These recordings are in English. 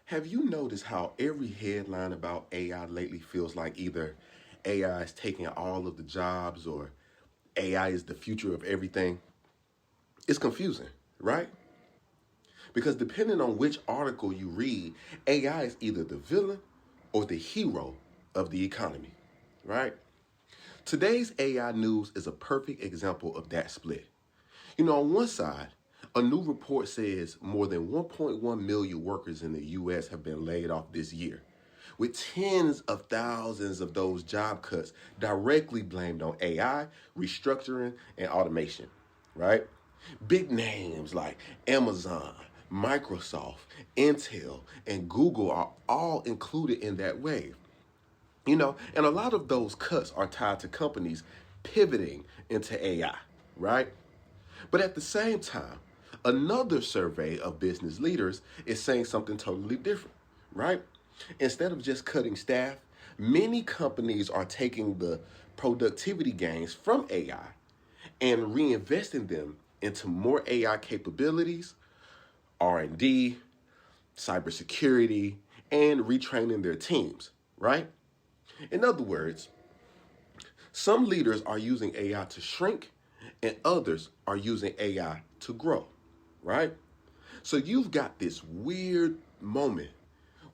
Have you noticed how every headline about AI lately feels like either AI is taking all of the jobs or AI is the future of everything? It's confusing, right? Because depending on which article you read, AI is either the villain or the hero of the economy, right? Today's AI news is a perfect example of that split. On one side, a new report says more than 1.1 million workers in the US have been laid off this year, with tens of thousands of those job cuts directly blamed on AI, restructuring, and automation, right? Big names like Amazon, Microsoft, Intel, and Google are all included in that wave. And a lot of those cuts are tied to companies pivoting into AI, right? But at the same time, another survey of business leaders is saying something totally different, right? Instead of just cutting staff, many companies are taking the productivity gains from AI and reinvesting them into more AI capabilities, R&D, cybersecurity, and retraining their teams, right? In other words, some leaders are using AI to shrink and others are using AI to grow, right? So you've got this weird moment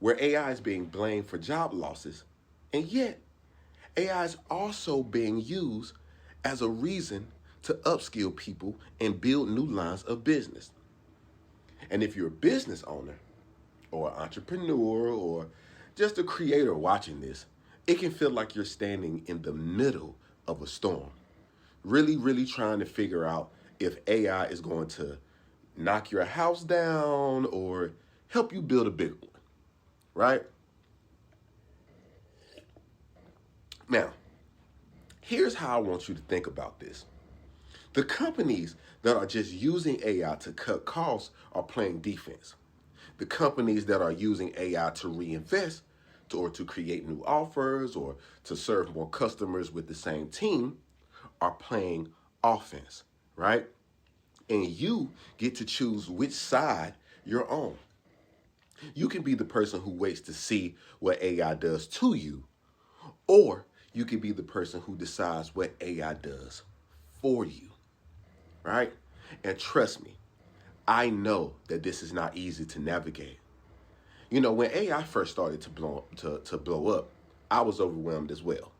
where AI is being blamed for job losses, and yet AI is also being used as a reason to upskill people and build new lines of business. And if you're a business owner or an entrepreneur or just a creator watching this, it can feel like you're standing in the middle of a storm, really, really trying to figure out if AI is going to knock your house down or help you build a bigger one, right? Now, here's how I want you to think about this. The companies that are just using AI to cut costs are playing defense. The companies that are using AI to reinvest or to create new offers or to serve more customers with the same team are playing offense, right? And you get to choose which side you're on. You can be the person who waits to see what AI does to you, or you can be the person who decides what AI does for you, right? And trust me, I know that this is not easy to navigate. When AI first started to blow up, I was overwhelmed as well.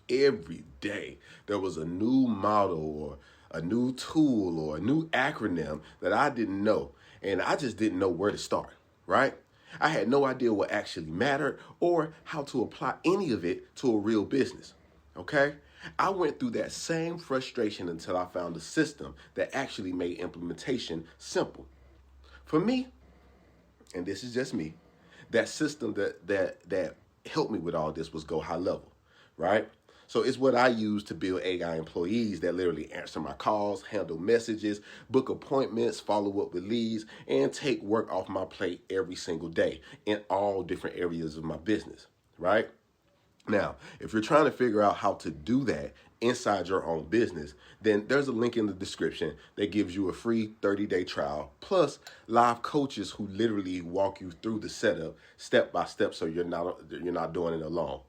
Every day there was a new model or a new tool or a new acronym that I didn't know, and I just didn't know where to start, right? I had no idea what actually mattered or how to apply any of it to a real business, okay? I went through that same frustration until I found a system that actually made implementation simple. For me, and this is just me, that system that helped me with all this was Go High Level, right? So it's what I use to build AI employees that literally answer my calls, handle messages, book appointments, follow up with leads, and take work off my plate every single day in all different areas of my business, right? Now, if you're trying to figure out how to do that inside your own business, then there's a link in the description that gives you a free 30-day trial, plus live coaches who literally walk you through the setup step by step so you're not doing it alone.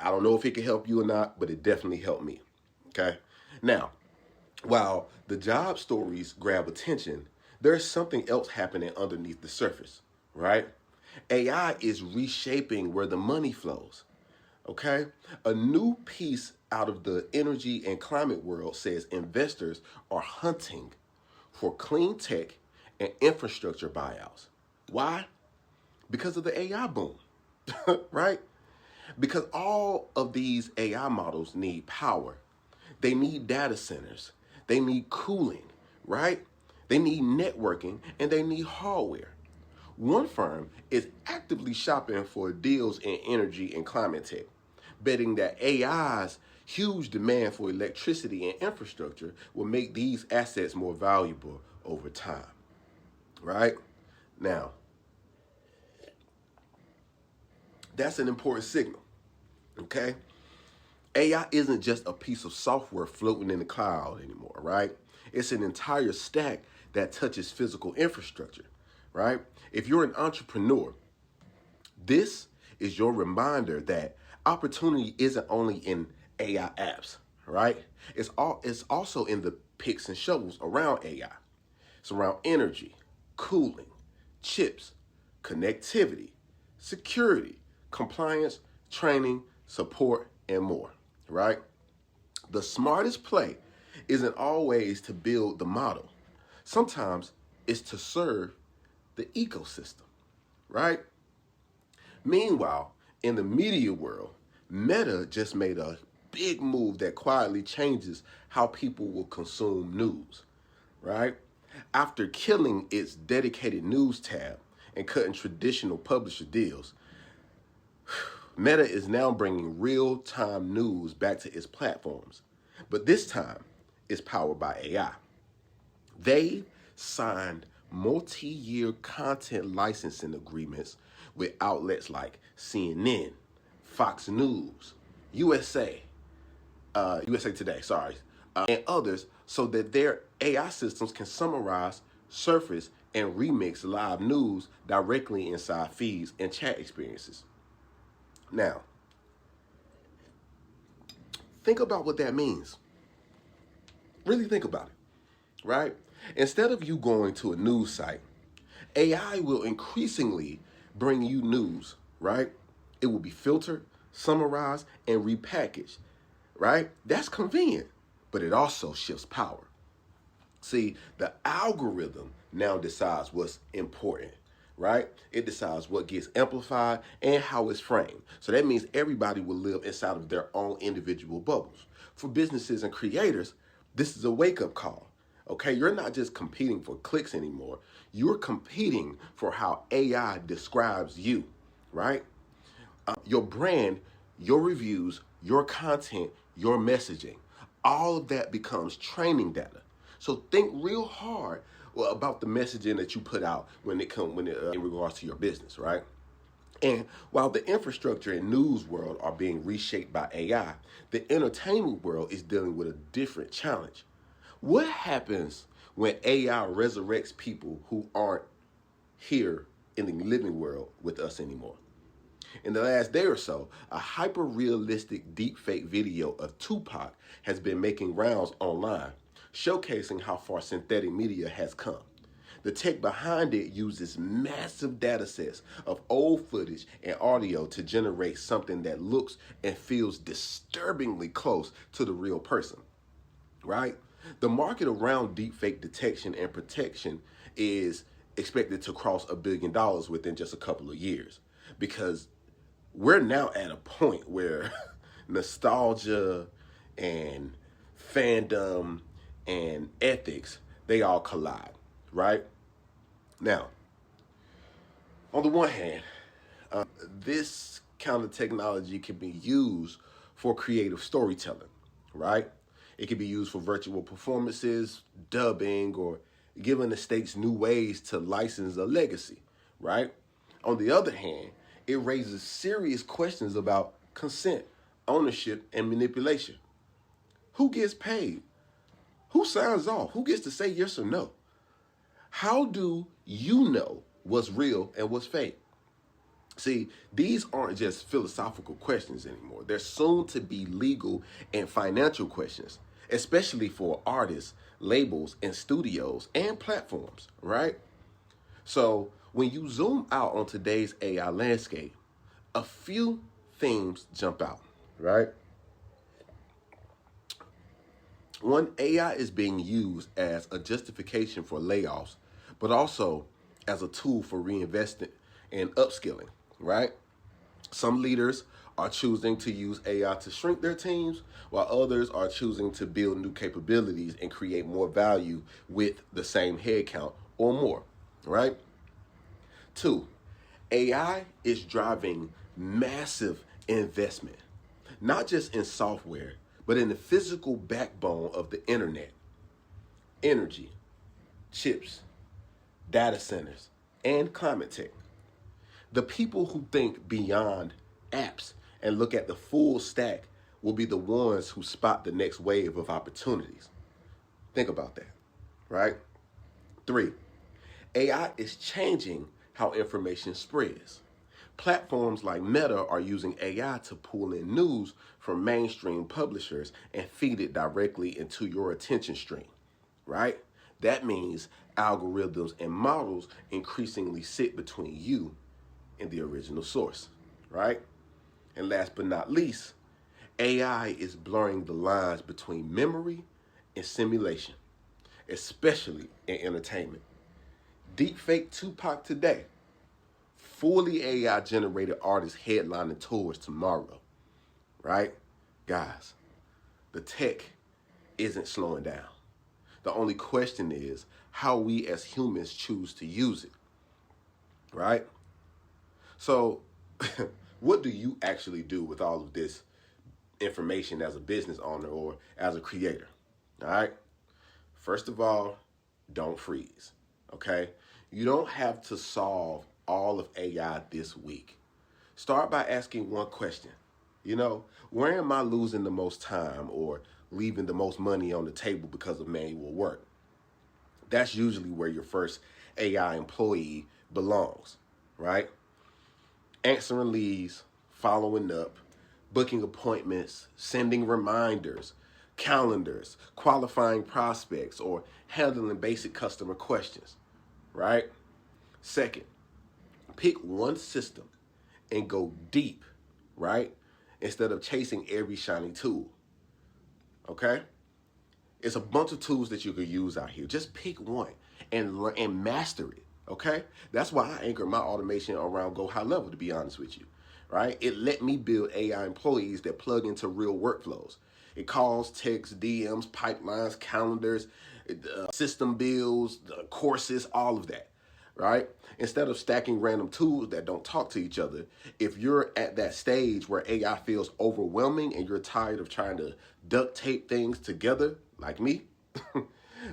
I don't know if it can help you or not, but it definitely helped me. Okay? Now, while the job stories grab attention, there's something else happening underneath the surface, right? AI is reshaping where the money flows. Okay? A new piece out of the energy and climate world says investors are hunting for clean tech and infrastructure buyouts. Why? Because of the AI boom, right? Because all of these AI models need power. They need data centers. They need cooling, right? They need networking and they need hardware. One firm is actively shopping for deals in energy and climate tech, betting that AI's huge demand for electricity and infrastructure will make these assets more valuable over time, right? Now, that's an important signal, okay? AI isn't just a piece of software floating in the cloud anymore, right? It's an entire stack that touches physical infrastructure, right? If you're an entrepreneur, this is your reminder that opportunity isn't only in AI apps, right? It's also in the picks and shovels around AI. It's around energy, cooling, chips, connectivity, security, compliance, training, support, and more, right? The smartest play isn't always to build the model. Sometimes it's to serve the ecosystem, right? Meanwhile, in the media world, Meta just made a big move that quietly changes how people will consume news, right? After killing its dedicated news tab and cutting traditional publisher deals, Meta is now bringing real-time news back to its platforms. But this time, it's powered by AI. They signed multi-year content licensing agreements with outlets like CNN, Fox News, USA Today, and others, so that their AI systems can summarize, surface, and remix live news directly inside feeds and chat experiences. Now, think about what that means. Really think about it, right? Instead of you going to a news site, AI will increasingly bring you news, right? It will be filtered, summarized, and repackaged, right? That's convenient, but it also shifts power. See, the algorithm now decides what's important, right? It decides what gets amplified and how it's framed. So that means everybody will live inside of their own individual bubbles. For businesses and creators, this is a wake-up call. Okay, you're not just competing for clicks anymore. You're competing for how AI describes you, right? Your brand, your reviews, your content, your messaging, all of that becomes training data. So think real hard about the messaging that you put out when in regards to your business, right? And while the infrastructure and news world are being reshaped by AI, the entertainment world is dealing with a different challenge. What happens when AI resurrects people who aren't here in the living world with us anymore? In the last day or so, a hyper-realistic deepfake video of Tupac has been making rounds online, showcasing how far synthetic media has come. The tech behind it uses massive data sets of old footage and audio to generate something that looks and feels disturbingly close to the real person, right? The market around deepfake detection and protection is expected to cross $1 billion within just a couple of years, because we're now at a point where nostalgia and fandom and ethics, they all collide, right? Now, on the one hand, this kind of technology can be used for creative storytelling, right? It can be used for virtual performances, dubbing, or giving the states new ways to license a legacy, right? On the other hand, it raises serious questions about consent, ownership, and manipulation. Who gets paid? Who signs off? Who gets to say yes or no? How do you know what's real and what's fake? See, these aren't just philosophical questions anymore. They're soon to be legal and financial questions, especially for artists, labels, and studios and platforms, right? So when you zoom out on today's AI landscape, a few themes jump out, right? One, AI is being used as a justification for layoffs, but also as a tool for reinvestment and upskilling, right? Some leaders are choosing to use AI to shrink their teams, while others are choosing to build new capabilities and create more value with the same headcount or more, right? Two, AI is driving massive investment, not just in software, but in the physical backbone of the internet: energy, chips, data centers, and climate tech. The people who think beyond apps and look at the full stack will be the ones who spot the next wave of opportunities. Think about that, right? Three, AI is changing how information spreads. Platforms like Meta are using AI to pull in news from mainstream publishers and feed it directly into your attention stream, right? That means algorithms and models increasingly sit between you and the original source, right? And last but not least, AI is blurring the lines between memory and simulation, especially in entertainment. Deepfake Tupac today, fully AI generated artists headlining tours tomorrow, right? Guys, the tech isn't slowing down. The only question is how we as humans choose to use it, right? So, what do you actually do with all of this information as a business owner or as a creator? All right. First of all, don't freeze. Okay. You don't have to solve all of AI this week. Start by asking one question. Where am I losing the most time or leaving the most money on the table because of manual work? That's usually where your first AI employee belongs, right? Answering leads, following up, booking appointments, sending reminders, calendars, qualifying prospects, or handling basic customer questions, right? Second, pick one system and go deep, right? Instead of chasing every shiny tool, okay? It's a bunch of tools that you could use out here. Just pick one and learn and master it, okay? That's why I anchor my automation around Go High Level, to be honest with you, right? It let me build AI employees that plug into real workflows. It calls, texts, DMs, pipelines, calendars, system builds, courses, all of that, right? Instead of stacking random tools that don't talk to each other, if you're at that stage where AI feels overwhelming and you're tired of trying to duct tape things together, like me,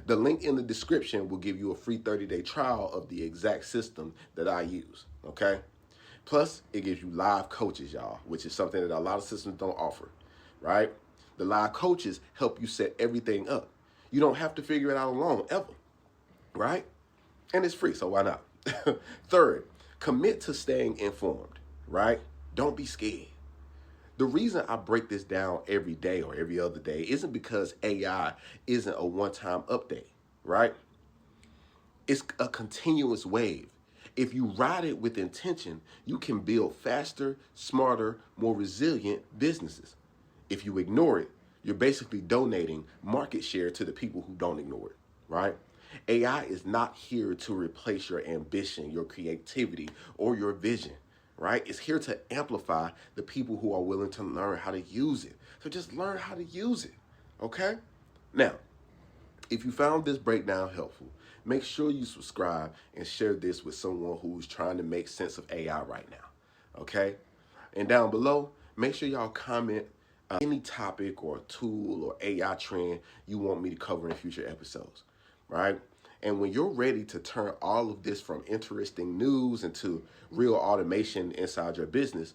the link in the description will give you a free 30-day trial of the exact system that I use, okay? Plus, it gives you live coaches, y'all, which is something that a lot of systems don't offer, right? The live coaches help you set everything up. You don't have to figure it out alone, ever, right? And it's free, so why not? Third, commit to staying informed, right? Don't be scared. The reason I break this down every day or every other day isn't because AI isn't a one-time update, right? It's a continuous wave. If you ride it with intention, you can build faster, smarter, more resilient businesses. If you ignore it, you're basically donating market share to the people who don't ignore it, right? AI is not here to replace your ambition, your creativity, or your vision, right? It's here to amplify the people who are willing to learn how to use it. So just learn how to use it, okay? Now, if you found this breakdown helpful, make sure you subscribe and share this with someone who's trying to make sense of AI right now, okay? And down below, make sure y'all comment any topic or tool or AI trend you want me to cover in future episodes, right? And when you're ready to turn all of this from interesting news into real automation inside your business,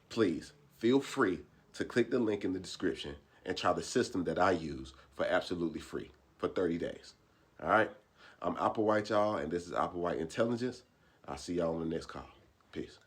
please feel free to click the link in the description and try the system that I use for absolutely free for 30 days. All right? I'm Applewhite, y'all, and this is Applewhite Intelligence. I'll see y'all on the next call. Peace.